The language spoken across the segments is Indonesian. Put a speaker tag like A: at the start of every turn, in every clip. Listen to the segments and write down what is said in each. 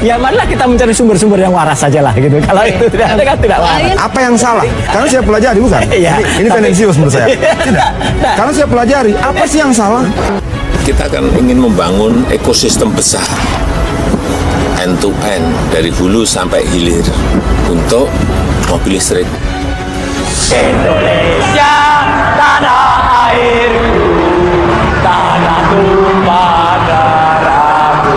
A: Ya marilah kita mencari sumber-sumber yang waras saja lah gitu. Kalau itu tidak ada kan tidak waras.
B: Apa yang salah? Karena saya pelajari bukan?
A: Iya.
B: Ini tendensius menurut saya. Tidak. Karena saya pelajari apa sih yang salah?
C: Kita kan ingin membangun ekosistem besar end to end dari hulu sampai hilir untuk mobil listrik.
A: Indonesia tanah airku, tanah tumpah darahku.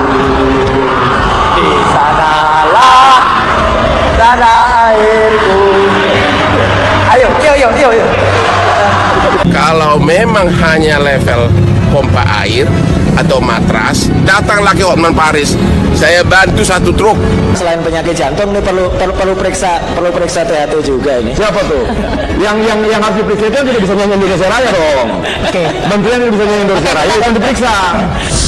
A: Di sanalah tanah airku. Ayo.
D: Kalau memang hanya level pompa air atau matras, datanglah ke Hotman Paris. Saya bantu 1 truk.
A: Selain penyakit jantung ini perlu periksa THT juga ini.
B: Siapa tuh? Yang harus diperiksa itu tidak bisa nyanyi Indonesia Raya dong.
A: Oke.
B: Menteri yang bisa nyanyi Indonesia Raya yang diperiksa.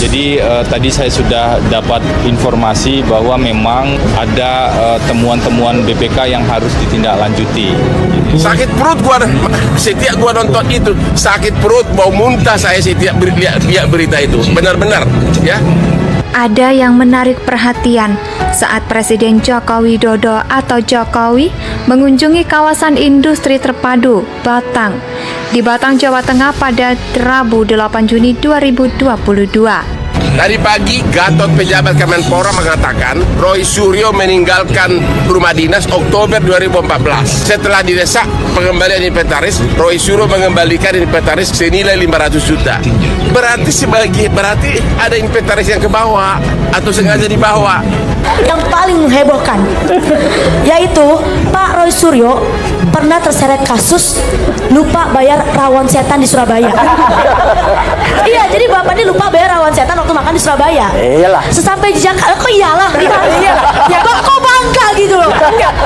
E: Jadi tadi saya sudah dapat informasi bahwa memang ada temuan-temuan BPK yang harus ditindaklanjuti.
D: Sakit perut gua, setiap gua nonton itu sakit perut, mau muntah saya setiap lihat berita itu. Benar-benar, ya.
F: Ada yang menarik perhatian saat Presiden Joko Widodo atau Jokowi mengunjungi kawasan industri terpadu Batang di Batang, Jawa Tengah pada Rabu 8 Juni 2022.
D: Tadi pagi Gatot pejabat Kemenpora mengatakan Roy Suryo meninggalkan rumah dinas Oktober 2014. Setelah didesak pengembalian inventaris, Roy Suryo mengembalikan inventaris senilai 500 juta. Berarti ada inventaris yang ke bawah atau sengaja dibawa.
G: Yang paling menghebohkan yaitu Pak Roy Suryo pernah terseret kasus lupa bayar rawon setan di Surabaya. Iya, jadi bapak ini lupa bayar rawon setan waktu makan di Surabaya.
A: Iyalah.
G: Sesampai di Jakarta, kok iyalah? Ya kok bangga gitu loh.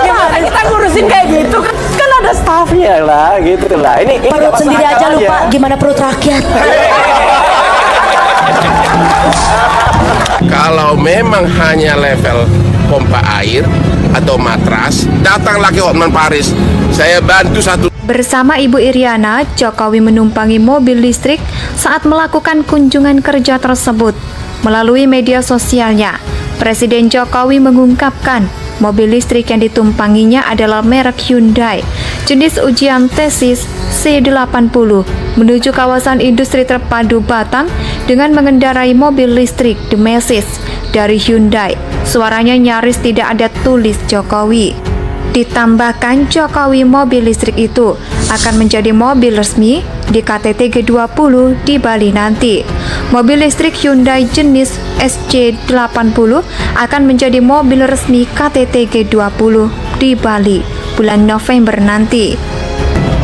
A: Gimana kita ngurusin kayak gitu kan ada staffnya lah gitu lah. Ini
G: Perut sendiri aja lupa gimana perut rakyat.
D: Kalau memang hanya level pompa air atau matras, datanglah ke Hotman Paris. Saya bantu 1.
F: Bersama Ibu Iriana, Jokowi menumpangi mobil listrik saat melakukan kunjungan kerja tersebut. Melalui media sosialnya, Presiden Jokowi mengungkapkan mobil listrik yang ditumpanginya adalah merek Hyundai, jenis ujian tesis C80, menuju kawasan industri terpadu Batang dengan mengendarai mobil listrik The Message dari Hyundai. Suaranya nyaris tidak ada tulis Jokowi. Ditambahkan Jokowi mobil listrik itu akan menjadi mobil resmi di KTT G20 di Bali nanti. Mobil listrik Hyundai jenis SC80 akan menjadi mobil resmi KTT G20 di Bali bulan November nanti.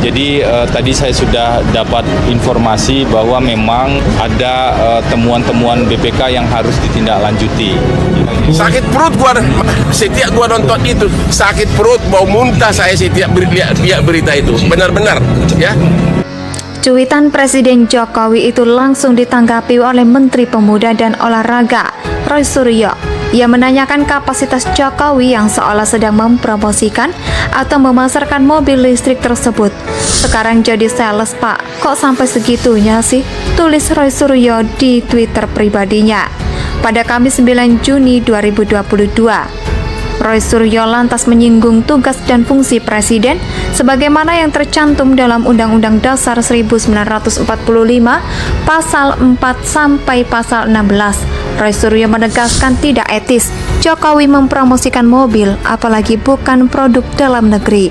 E: Jadi tadi saya sudah dapat informasi bahwa memang ada temuan-temuan BPK yang harus ditindaklanjuti.
D: Sakit perut gua, setiap gua nonton itu sakit perut, mau muntah saya setiap lihat berita itu. Benar-benar, ya.
F: Cuitan Presiden Jokowi itu langsung ditanggapi oleh Menteri Pemuda dan Olahraga, Roy Suryo. Ia menanyakan kapasitas Jokowi yang seolah sedang mempromosikan atau memasarkan mobil listrik tersebut. Sekarang jadi sales, Pak. Kok sampai segitunya sih? Tulis Roy Suryo di Twitter pribadinya. Pada Kamis 9 Juni 2022. Roy Suryo lantas menyinggung tugas dan fungsi Presiden sebagaimana yang tercantum dalam Undang-Undang Dasar 1945 Pasal 4 sampai Pasal 16. Roy Suryo menegaskan tidak etis Jokowi mempromosikan mobil, apalagi bukan produk dalam negeri.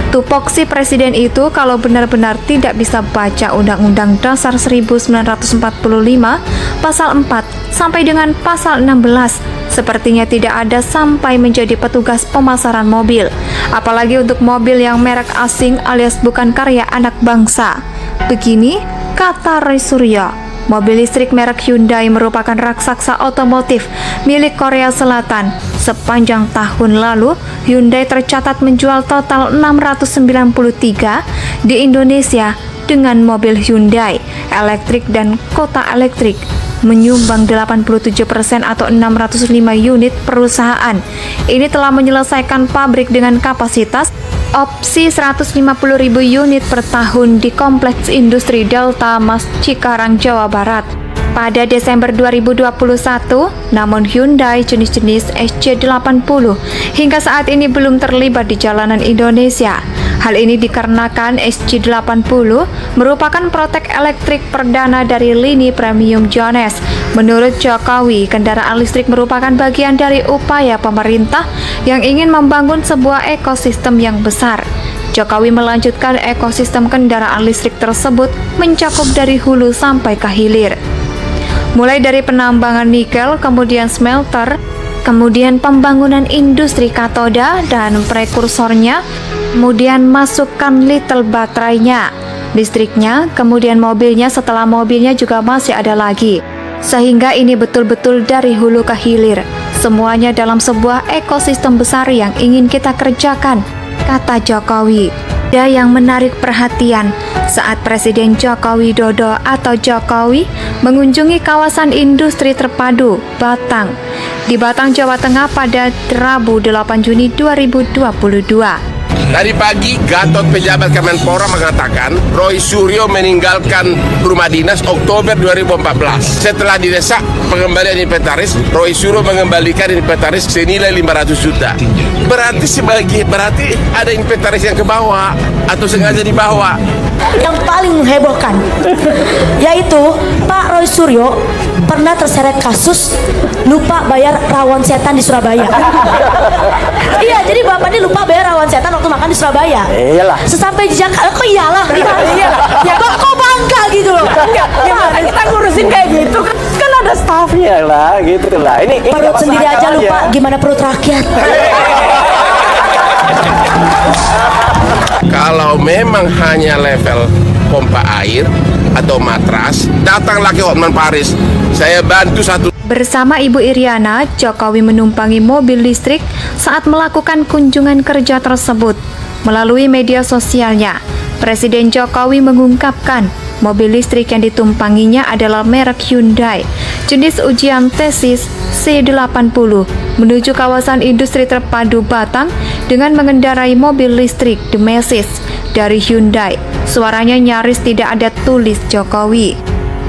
F: Tupoksi Presiden itu kalau benar-benar tidak bisa baca Undang-Undang Dasar 1945 Pasal 4 sampai dengan Pasal 16, sepertinya tidak ada sampai menjadi petugas pemasaran mobil, apalagi untuk mobil yang merek asing alias bukan karya anak bangsa. Begini kata Roy Suryo. Mobil listrik merek Hyundai merupakan raksasa otomotif milik Korea Selatan. Sepanjang tahun lalu, Hyundai tercatat menjual total 693 di Indonesia dengan mobil Hyundai elektrik dan kota elektrik menyumbang 87% atau 605 unit perusahaan. Ini telah menyelesaikan pabrik dengan kapasitas opsi 150.000 unit per tahun di Kompleks Industri Delta Mas Cikarang, Jawa Barat. pada Desember 2021, namun Hyundai jenis-jenis SC80 hingga saat ini belum terlibat di jalanan Indonesia. Hal ini dikarenakan SC80 merupakan protek elektrik perdana dari lini premium Jones. Menurut Jokowi, kendaraan listrik merupakan bagian dari upaya pemerintah yang ingin membangun sebuah ekosistem yang besar. Jokowi melanjutkan ekosistem kendaraan listrik tersebut mencakup dari hulu sampai ke hilir. Mulai dari penambangan nikel, kemudian smelter, kemudian pembangunan industri katoda dan prekursornya, kemudian masukkan little baterainya, listriknya, kemudian mobilnya, setelah mobilnya juga masih ada lagi. Sehingga ini betul-betul dari hulu ke hilir, semuanya dalam sebuah ekosistem besar yang ingin kita kerjakan, kata Jokowi. Ada yang menarik perhatian saat Presiden Joko Widodo atau Jokowi mengunjungi kawasan industri terpadu Batang di Batang, Jawa Tengah pada Rabu 8 Juni 2022.
D: Tadi pagi Gatot pejabat Kemenpora mengatakan Roy Suryo meninggalkan rumah dinas Oktober 2014. Setelah didesak pengembalian inventaris, Roy Suryo mengembalikan inventaris senilai 500 juta. Berarti ada inventaris yang ke bawah atau sengaja dibawa.
G: Yang paling menghebohkan yaitu Pak Roy Suryo pernah terseret kasus lupa bayar rawon setan di Surabaya. Iya, jadi bapak ini lupa bayar rawon setan waktu makan di Surabaya.
A: Iyalah.
G: Sesampai di Jakarta, kok iyalah? Ya kok bangga gitu loh.
A: Gimana kita ngurusin kayak gitu kan ada staffnya lah gitu lah. Ini
G: Perut sendiri aja lupa, gimana perut rakyat?
D: Kalau memang hanya level pompa air atau matras, datanglah ke Hotman Paris. Saya bantu satu.
F: Bersama Ibu Iriana, Jokowi menumpangi mobil listrik saat melakukan kunjungan kerja tersebut. Melalui media sosialnya, Presiden Jokowi mengungkapkan mobil listrik yang ditumpanginya adalah merek Hyundai, jenis ujian tesis C80, menuju kawasan industri terpadu Batang dengan mengendarai mobil listrik Demesis dari Hyundai. Suaranya nyaris tidak ada tulis Jokowi.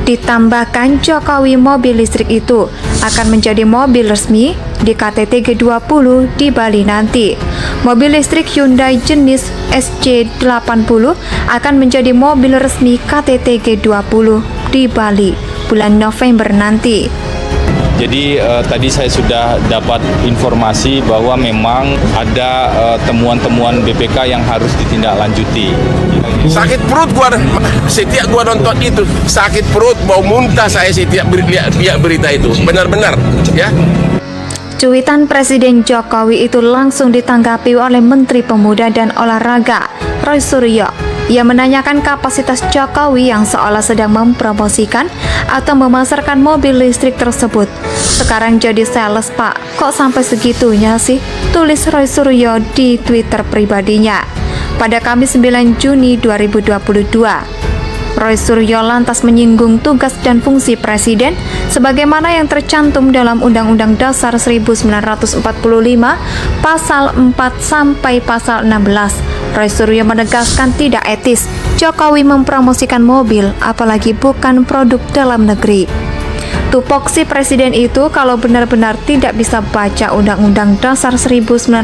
F: Ditambahkan Jokowi, mobil listrik itu akan menjadi mobil resmi di KTT G20 di Bali nanti. Mobil listrik Hyundai jenis SC80 akan menjadi mobil resmi KTT G20 di Bali bulan November nanti.
E: Jadi tadi saya sudah dapat informasi bahwa memang ada temuan-temuan BPK yang harus ditindaklanjuti.
D: Sakit perut gua setiap gua nonton itu, sakit perut mau muntah saya setiap lihat berita itu. Benar-benar ya.
F: Cuitan Presiden Jokowi itu langsung ditanggapi oleh Menteri Pemuda dan Olahraga, Roy Suryo. Ia menanyakan kapasitas Jokowi yang seolah sedang mempromosikan atau memasarkan mobil listrik tersebut. Sekarang jadi sales, Pak. Kok sampai segitunya sih? Tulis Roy Suryo di Twitter pribadinya. Pada Kamis 9 Juni 2022. Roy Suryo lantas menyinggung tugas dan fungsi Presiden sebagaimana yang tercantum dalam Undang-Undang Dasar 1945 Pasal 4 sampai Pasal 16. Roy Suryo menegaskan tidak etis Jokowi mempromosikan mobil, apalagi bukan produk dalam negeri. Tupoksi Presiden itu kalau benar-benar tidak bisa baca Undang-Undang Dasar 1945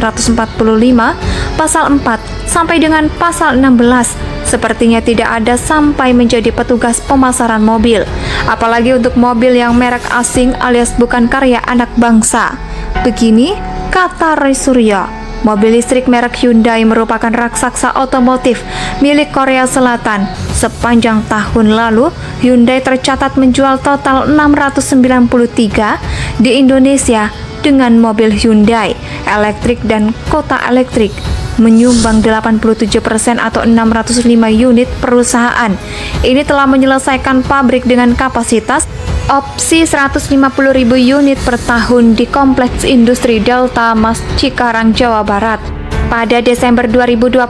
F: Pasal 4 sampai dengan Pasal 16, sepertinya tidak ada sampai menjadi petugas pemasaran mobil, apalagi untuk mobil yang merek asing alias bukan karya anak bangsa. Begini kata Roy Suryo. Mobil listrik merek Hyundai merupakan raksasa otomotif milik Korea Selatan. Sepanjang tahun lalu, Hyundai tercatat menjual total 693 di Indonesia dengan mobil Hyundai elektrik dan kota elektrik menyumbang 87% atau 605 unit perusahaan. Ini telah menyelesaikan pabrik dengan kapasitas opsi 150.000 unit per tahun di Kompleks Industri Delta Mas Cikarang, Jawa Barat. pada Desember 2021,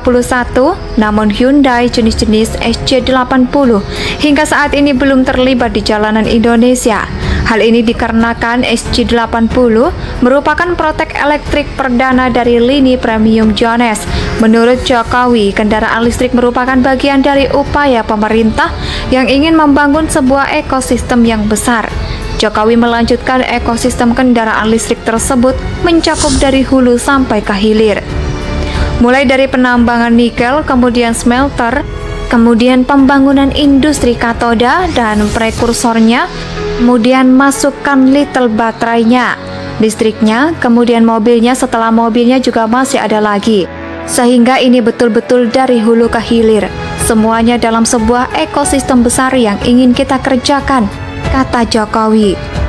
F: namun Hyundai jenis-jenis SC80 hingga saat ini belum terlibat di jalanan Indonesia. Hal ini dikarenakan SC80 merupakan protek elektrik perdana dari lini premium Jones. Menurut Jokowi, kendaraan listrik merupakan bagian dari upaya pemerintah yang ingin membangun sebuah ekosistem yang besar. Jokowi melanjutkan ekosistem kendaraan listrik tersebut mencakup dari hulu sampai ke hilir. Mulai dari penambangan nikel, kemudian smelter, kemudian pembangunan industri katoda dan prekursornya, kemudian masukkan little baterainya, listriknya, kemudian mobilnya, setelah mobilnya juga masih ada lagi. Sehingga ini betul-betul dari hulu ke hilir, semuanya dalam sebuah ekosistem besar yang ingin kita kerjakan, kata Jokowi.